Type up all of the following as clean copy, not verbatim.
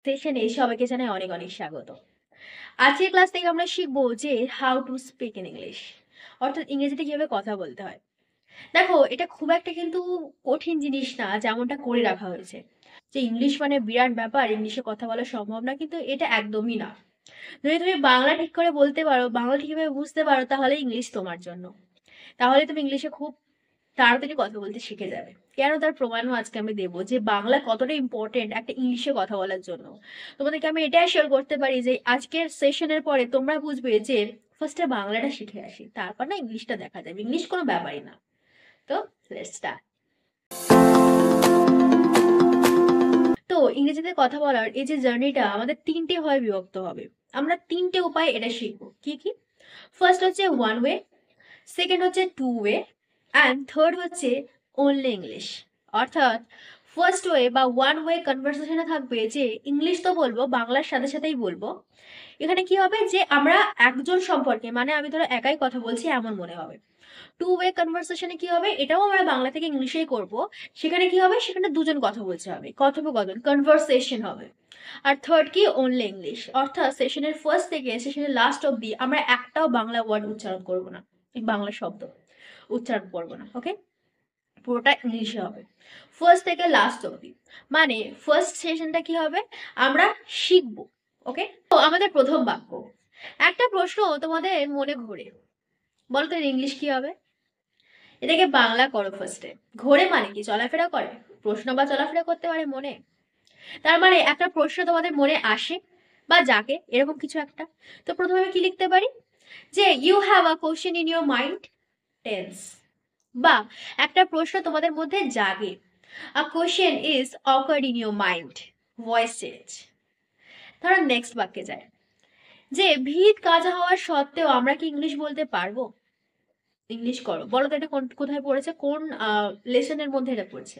সেশনে সবাইকে জানাই অনেক অনেক স্বাগত। আজকের ক্লাস থেকে আমরা শিখবো যে how to speak in English, অর্থাৎ ইংরেজিতে কিভাবে কথা বলতে হয়। দেখো, এটা খুব একটা কিন্তু কঠিন জিনিস না যেমনটা করে রাখা হয়েছে, যে ইংলিশ মানে বিরাট ব্যাপার, ইংলিশে কথা বলা সম্ভব না, কিন্তু এটা একদমই না। যদি তুমি বাংলা ঠিক করে বলতে পারো, বাংলা ঠিকভাবে বুঝতে পারো, তাহলে ইংলিশ তোমার জন্য। তাহলে তুমি ইংলিশে খুব তাড়াতাড়ি কথা বলতে শিখে যাবে। কেন, তার প্রমাণও আজকে আমি দেবো যে বাংলা কতটা ইম্পর্টেন্ট একটা ইংলিশে কথা বলার জন্য। তোমাদেরকে আমি এটাই শেয়ার করতে পারি যে আজকের সেশনের পরে তোমরা বুঝবে যে ফার্স্টে বাংলাটা শিখে আসি, তারপর না ইংলিশটা দেখা যাবে, ইংলিশ কোনো ব্যাপারই না। তো লেটস স্টার্ট। তো ইংরেজিতে কথা বলার এই যে জার্নিটা আমাদের তিনটে হয় বিভক্ত হবে। আমরা তিনটে উপায় এটা শিখবো। কি কি? ফার্স্ট হচ্ছে ওয়ান ওয়ে, সেকেন্ড হচ্ছে টু ওয়ে, অ্যান্ড থার্ড হচ্ছে অনলি ইংলিশ। অর্থাৎ ফার্স্ট ওয়ে বা ওয়ান ওয়ে কনভারসেশনে থাকবে যে ইংলিশ তো বলবো, বাংলার সাথে সাথেই বলবো। এখানে কি হবে যে আমরা একজন সম্পর্কে, মানে আমি ধরো একাই কথা বলছি এমন মনে হবে। টু ওয়ে কনভারসেশনে কি হবে, এটাও আমরা বাংলা থেকে ইংলিশেই করব। সেখানে কি হবে, সেখানে দুজন কথা বলতে হবে, কথোপকথন, কনভারসেশন হবে। আর থার্ড কি, অনলি ইংলিশ, অর্থাৎ সেশনের ফার্স্ট থেকে সেশনের লাস্ট অব্দি আমরা একটাও বাংলা ওয়ার্ড উচ্চারণ করব না, বাংলা শব্দ উচ্চারণ করবো না। ওকে, পুরোটা ইংলিশে হবে ফার্স্ট থেকে লাস্ট অব্দি। মানে ফার্স্ট সেশনটা কি হবে, আমরা শিখবো। ওকে, তো আমাদের প্রথম বাক্য। একটা প্রশ্ন তোমাদের মনে ঘোরে, বলো তো ইংলিশ কি হবে? এটাকে বাংলা করো ফার্স্টে। ঘোরে মানে কি, চলাফেরা করে, প্রশ্ন বা চলাফেরা করতে পারে মনে। তার মানে একটা প্রশ্ন তোমাদের মনে আসে বা জাগে, এরকম কিছু একটা। তো প্রথমে আমি কি লিখতে পারি, যে you have a question in your mind, tense. বা একটা প্রশ্ন তোমাদের মধ্যে জাগে, a question is occurred in your mind, voice change. ধরো নেক্সট বাক্যে যায়, যে ভিত কাঁচা হওয়ার সত্ত্বেও আমরা কি ইংলিশ বলতে পারবো? ইংলিশ করো, বলো তো এটা কোথায় পড়েছে, কোন লেসনের মধ্যে এটা পড়ছে,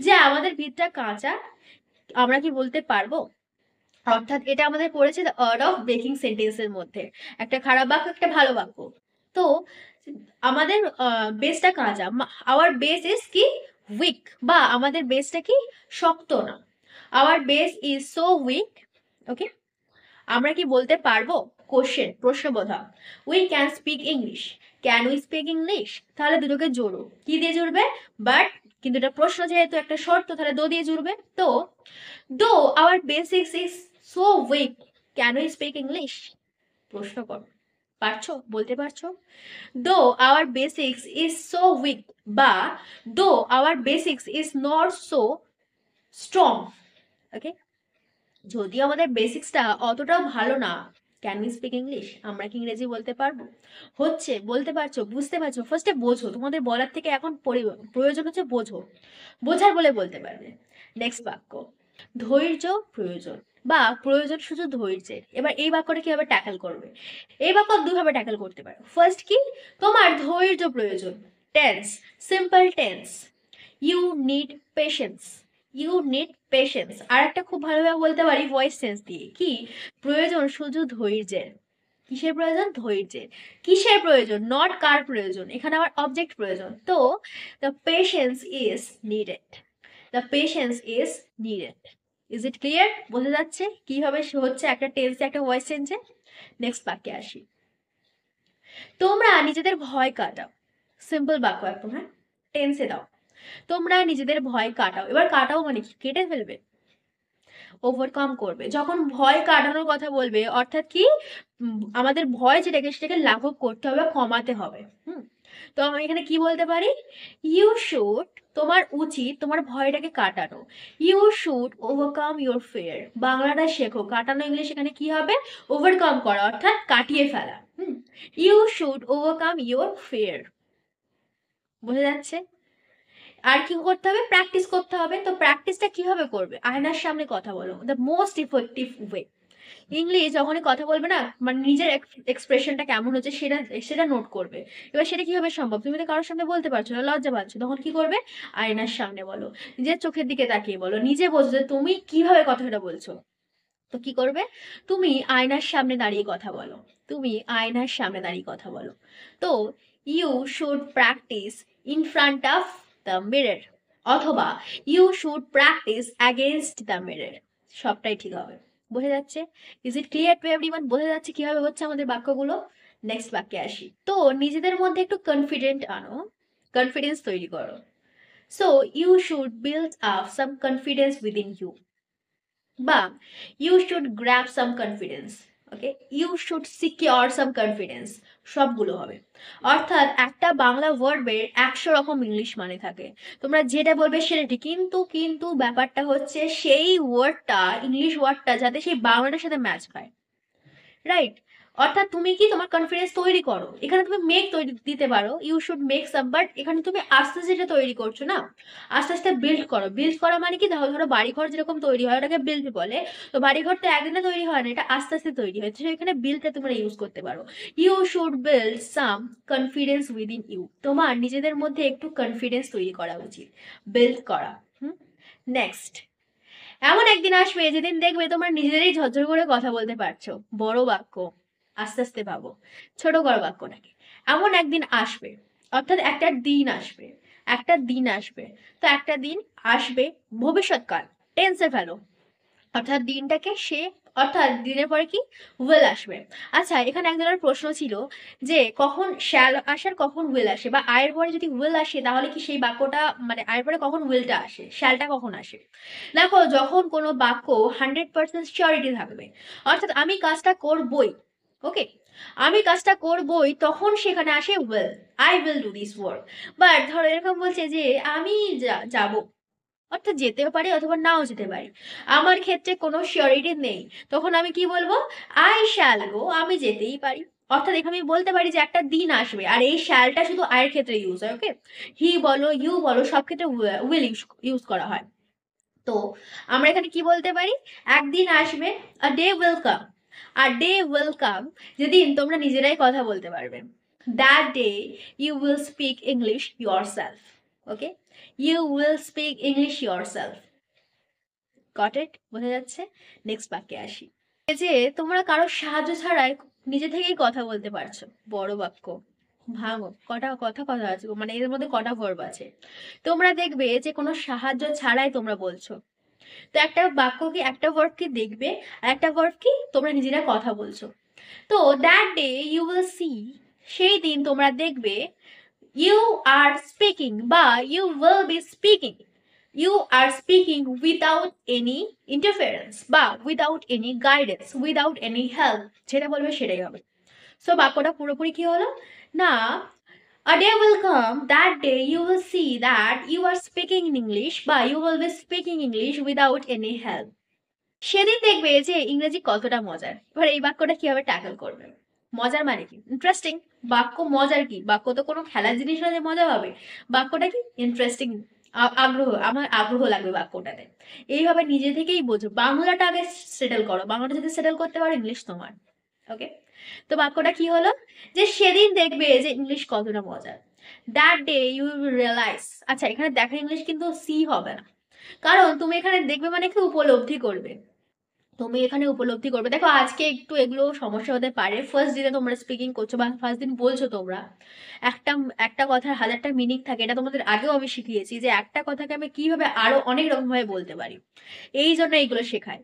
যে আমাদের ভিতটা কাঁচা, আমরা কি বলতে পারবো? অর্থাৎ এটা আমাদের পড়েছে দ্য আর্ট অফ ব্রেকিং সেন্টেন্সের মধ্যে। একটা খারাপ বাক্য, একটা ভালো বাক্য। তো আমাদের বেসটা কাঁচা, আওয়ার বেস ইজ কি, উইক, বা আমাদের বেসটা কি, শক্ত না। Our base is so weak. Okay, আমরা কি বলতে পারবো? কোশ্চেন, প্রশ্নবোধক। We can speak English, can we speak English, তাহলে দুটোকে জোড়ো, কি দিয়ে জুড়বে, বাট। কিন্তু এটা প্রশ্ন যেহেতু একটা শর্ত, তাহলে দো দিয়ে জুড়বে। তো though our basics is so weak, can we speak English? প্রশ্ন করো, পারছো, বলতে পারছো? Though our basics is so weak, বা though our basics is not so strong. Okay, যদিও আমাদের বেসিক্সটা অতটাও ভালো না, ক্যান উই স্পিক ইংলিশ, আমরা কি ইংরেজি বলতে পারবো? হচ্ছে, বলতে পারছো, বুঝতে পারছো, ফার্স্টে বোঝো, তোমাদের বলার থেকে এখন প্রয়োজন হচ্ছে বোঝো, বোঝার বলে বলতে পারবে। নেক্সট বাক্য, ধৈর্য প্রয়োজন, বা প্রয়োজন শুধু ধৈর্যের। এবার এই বাক্যটা কিভাবে ট্যাকল করবে? এই বাক্য দুভাবে ট্যাকল করতে পারো। ফার্স্ট কি, তোমার ধৈর্য প্রয়োজন, tense, simple tense, you need patience, you need patience. আর একটা খুব ভালোভাবে বলতে পারি ভয়েস সেন্স দিয়ে, কি, প্রয়োজন শুধু ধৈর্যের। কিসের প্রয়োজন? ধৈর্যের। কিসের প্রয়োজন? নট কার প্রয়োজন, এখানে আমার অবজেক্ট প্রয়োজন। তো the patience is needed, the patience is needed. Is it clear? বোঝা যাচ্ছে কিভাবে হচ্ছে একটা টেন্সে, একটা ভয়েস চেঞ্জে। নেক্সট বাক্যে আসি, তোমরা নিজেদের ভয় কাটাও। সিম্পল বাক্য একদম, হ্যাঁ, টেন্সে দাও। তোমরা নিজেদের ভয় কাটাও। এবার কাটাও মানে কি, কেটে ফেলবে, ওভারকাম করবে। যখন ভয় কাটানোর কথা বলবে, অর্থাৎ কি, আমাদের ভয় যেটাকে, সেটাকে লাঘব করতে হবে, কমাতে হবে। তো আমি এখানে কি বলতে পারি, ইউ শুড, তোমার উচিত তোমার ভয়টাকে কাটানো। You should overcome your fear. বাংলাটা শেখো, কাটানো ইংলিশ এখানে কি হবে, ওভারকাম করা, অর্থাৎ কাটিয়ে ফেলা। You should overcome your fear. বোঝা যাচ্ছে? আর কি করতে হবে, প্র্যাকটিস করতে হবে। তো প্র্যাকটিসটা কিভাবে করবে, আয়নার সামনে কথা বলো, the most effective way. English যখনই কথা বলবে না, মানে নিজের এক্সপ্রেশনটা কেমন হচ্ছে সেটা সেটা নোট করবে। এবার সেটা কিভাবে সম্ভব, তুমি তো কারোর সামনে বলতে পারছো না, লজ্জা পাচ্ছ, তখন কি করবে, আয়নার সামনে বলো, নিজের চোখের দিকে তাকিয়ে বলো, নিজে বোঝো যে তুমি কিভাবে কথাটা বলছো। তো কি করবে, তুমি আয়নার সামনে দাঁড়িয়ে কথা বলো, তুমি আয়নার সামনে দাঁড়িয়ে কথা বলো। তো you should practise in front of the mirror, অথবা you should practise against the mirror. সবটাই ঠিক হবে। বোঝা যাচ্ছে? Is it clear to everyone? বোঝা যাচ্ছে কিভাবে হচ্ছে আমাদের বাক্যগুলো? নেক্সট বাক্যে আসি। তো নিজেদের মধ্যে একটু কনফিডেন্ট আনো, কনফিডেন্স তৈরি করো। So you should build up some confidence within you, বা you should grab some confidence, okay, you should secure some confidence, সবগুলো হবে। অর্থাৎ একটা বাংলা ভার্বের 100 রকম ইংলিশ মানে থাকে, তোমরা যেটা বলবে সেটা ঠিক, কিন্তু কিন্তু ব্যাপারটা হচ্ছে সেই ওয়ার্ডটা, ইংলিশ ওয়ার্ডটা যাতে সেই বাংলাটার সাথে ম্যাচ খায়, রাইট? অর্থাৎ তুমি কি তোমার কনফিডেন্স তৈরি করো, এখানে তুমি মেক তৈরি দিতে পারো, you should make some, but এখানে তুমি আস্তে আস্তে যেটা তৈরি করছো না, আস্তে আস্তে বিল্ড করো। বিল্ড করা মানে কি, ধরো ধরো বাড়িঘর যেরকম তৈরি হয় ওটাকে বিল্ড বলে, তো বাড়িঘর তো একদিনে তৈরি হয় না, এটা আস্তে আস্তে তৈরি হয়, তো এখানে বিল্ডটা তোমরা ইউজ করতে পারো। You should build some confidence within you, তোমার নিজেদের মধ্যে একটু কনফিডেন্স তৈরি করা উচিত, বিল্ড করা। নেক্সট, এমন একদিন আসবে যেদিন দেখবে তোমার নিজেদেরই ঝরঝর করে কথা বলতে পারছো। বড় বাক্য, আস্তে আস্তে ভাবো, ছোট করো বাক্যটাকে। এমন একদিন আসবে, অর্থাৎ একটা দিন আসবে, একটা দিন আসবে। তো একটা দিন আসবে, ভবিষ্যৎকাল, টেন্সে ফেলো, অর্থাৎ দিনটাকে সে, অর্থাৎ দিনের পরে কি উইল আসবে। আচ্ছা, এখানে এক ধরনের প্রশ্ন ছিল যে কখন শ্যাল আসার কখন উইল আসে, বা আয়ের পরে যদি উইল আসে তাহলে কি সেই বাক্যটা, মানে আয়ের পরে কখন উইলটা আসে, শ্যালটা কখন আসে? দেখো, যখন কোনো বাক্য 100% সিওরিটি থাকবে, অর্থাৎ আমি কাজটা করবই, ওকে, আমি কাজটা করবই, তখন সেখানে আসে will, I will do this work. But ধরো এরকম বলছে যে আমি যাব, অর্থাৎ যেতেও পারি অথবা নাও যেতে পারি, আমার ক্ষেত্রে কোনো সিওরিটি নেই, তখন আমি কি বলবো, আই শ্যাল গো, আমি যেতেই পারি। অর্থাৎ এখানে আমি বলতে পারি যে একটা দিন আসবে, আর এই শ্যালটা শুধু আয়ের ক্ষেত্রে ইউজ হয়, ওকে, হি বলো ইউ বলো সব ক্ষেত্রে উইল ইউজ করা হয়। তো আমরা এখানে কি বলতে পারি, একদিন আসবে, আ ডে উইল কাম, আর ডে উইল কাম যেদিন তোমরা নিজেরাই কথা বলতে পারবে, that day you will speak English yourself, okay, you will speak English yourself. Got it? বোঝা যাচ্ছে? নেক্সট বাক্যে আসি। এই যে তোমরা কারো সাহায্য ছাড়াই নিজে থেকেই কথা বলতে পারছো, বড় বাক্য। ভাঙো, কটা কথা কথা আছে, মানে এর মধ্যে কটা ভার্ব আছে, তোমরা দেখবে যে কোনো সাহায্য ছাড়াই তোমরা বলছো। তো একটা বাক্য কি, একটা ভার্ব কি দেখবে, আর একটা ভার্ব কি তোমরা নিজেরা কথা বলছো। তো that day you will see, সেই দিন তোমরা দেখবে, ইউ আর স্পিকিং, বা you will be speaking, you are speaking without any interference, বা without any guidance, without any help, যেটা বলবে সেটাই হবে। সো বাক্যটা পুরোপুরি কি হলো না, a day will come, that day you will see that you are speaking in English, বা you will be speaking English without any help. সেদিন দেখবে যে ইংরেজি কতটা মজার। এবার এই বাক্যটা কিভাবে ট্যাকল করবে? মজার মানে কি, ইন্টারেস্টিং। বাক্য মজার কি, বাক্য তো কোনো খেলার জিনিস না যে মজা হবে, বাক্যটা কি ইন্টারেস্টিং, আগ্রহ, আমার আগ্রহ লাগবে বাক্যটাতে। এইভাবে নিজে থেকেই বোঝো, বাংলাটা আগে সেটেল করো, বাংলাটা যদি সেটেল করতে পারো ইংলিশ তোমার, ওকে। তো বাক্যটা কি হলো, যে সেদিন দেখবে যে ইংলিশ কতটা মজার, that day you will realise. আচ্ছা, এখানে দেখা ইংলিশ কিন্তু সি হবে না, কারণ তুমি এখানে দেখবে মানে কি উপলব্ধি করবে, তুমি এখানে উপলব্ধি করবে। দেখো, আজকে একটু এগুলো সমস্যা হতে পারে, ফার্স্ট দিনে তোমরা স্পিকিং করছো বা ফার্স্ট দিন বলছো তোমরা, একটা একটা কথার হাজারটা মিনিং থাকে, এটা তোমাদের আগেও আমি শিখিয়েছি যে একটা কথাকে আমি কিভাবে আরো অনেক রকম ভাবে বলতে পারি, এই জন্য এইগুলো শেখায়।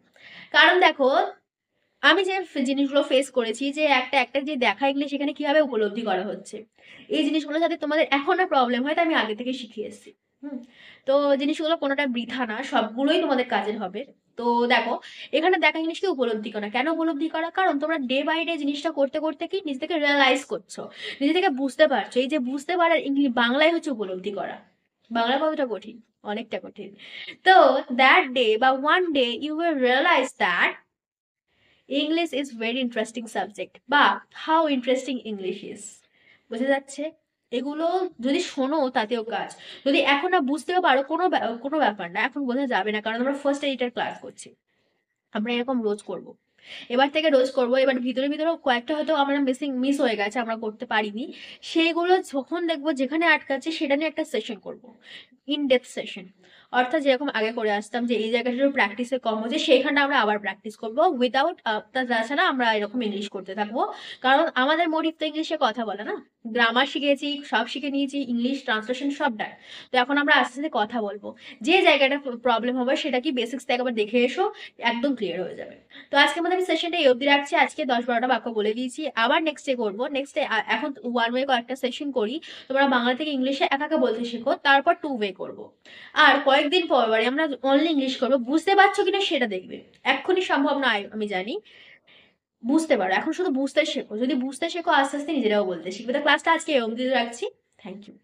কারণ দেখো, আমি যে জিনিসগুলো ফেস করেছি, যে একটা একটা যে দেখা ইংলিশ সেখানে কিভাবে উপলব্ধি করা হচ্ছে, এই জিনিসগুলো যাতে তোমাদের এখন না প্রবলেম হয়, তা আমি আগে থেকে শিখিয়ে এসেছি। হুম। তো জিনিসগুলো কোনোটা বৃথা না, সবগুলোই তোমাদের কাজের হবে। তো দেখো, এখানে দেখা জিনিসকে উপলব্ধি করা, কেন উপলব্ধি করা, কারণ তোমরা ডে বাই ডে জিনিসটা করতে করতে কি নিজে থেকে রিয়েলাইজ করছো, নিজে থেকে বুঝতে পারছো। এই যে বুঝতে পারার ইংলিশ বাংলায় হচ্ছে উপলব্ধি করা। বাংলা কতটা কঠিন, অনেকটা কঠিন। তো দ্যাট ডে বা one day you will realise that English is very interesting subject, বা হাউ ইন্টারেস্টিং ইংলিশ ইজ। বোঝা যাচ্ছে? এগুলো যদি শোনো তাতেও কাজ, যদি এখন না বুঝতেও পারো কোনো কোনো ব্যাপার না, এখন বোঝা যাবে না, কারণ আমরা ফার্স্ট এডিটার ক্লাস করছি, আমরা এরকম রোজ করব, এবার থেকে রোজ করব। এবার ভিতরে ভিতরে কয়েকটা হয়তো আমরা মিস হয়ে গেছে, আমরা করতে পারিনি, সেইগুলো যখন দেখবো যেখানে আটকাচ্ছে সেটা নিয়ে একটা সেশন করব, ইন ডেপথ সেশন। অর্থাৎ যেরকম আগে করে আসতাম যে এই জায়গাটার প্র্যাকটিসে কম হচ্ছে, সেইখানটা আমরা আবার প্র্যাকটিস করবো উইদাউট, তাছাড়া আমরা এরকম ইংলিশ করতে থাকবো। কারণ আমাদের মোটিভ তো ইংলিশে কথা বলা না, গ্রামার শিখেছি, সব শিখে নিয়েছি, ইংলিশ ট্রান্সলেশন সব ডান। তো এখন আমরা আস্তে আস্তে কথা বলবো, যে জায়গাটা প্রবলেম হবে সেটা কি বেসিক্স থেকে একবার দেখে এসো, একদম ক্লিয়ার হয়ে যাবে। তো আজকে আমাদের আমি সেশনটা এই অবধি রাখছি, আজকে 10-12টা বাক্য বলে দিয়েছি, আবার নেক্সট ডে করবো। নেক্সট ডে এখন ওয়ান ওয়ে কয়েকটা সেশন করি, তোমরা বাংলা থেকে ইংলিশে একা একা বলতে শেখো, তারপর টু ওয়ে করবো। আর কয়েকদিন পর পরে আমরা অনলি ইংলিশ করবো, বুঝতে পারছো কিনা সেটা দেখবে। এক্ষুনি সম্ভব নয় আমি জানি, বুঝতে পারো, এখন শুধু বুঝতে শেখো, যদি বুঝতে শেখো আস্তে আস্তে নিজেরাও বলতে শিখবে। তো ক্লাসটা আজকে এই অবধি রাখছি। Thank you.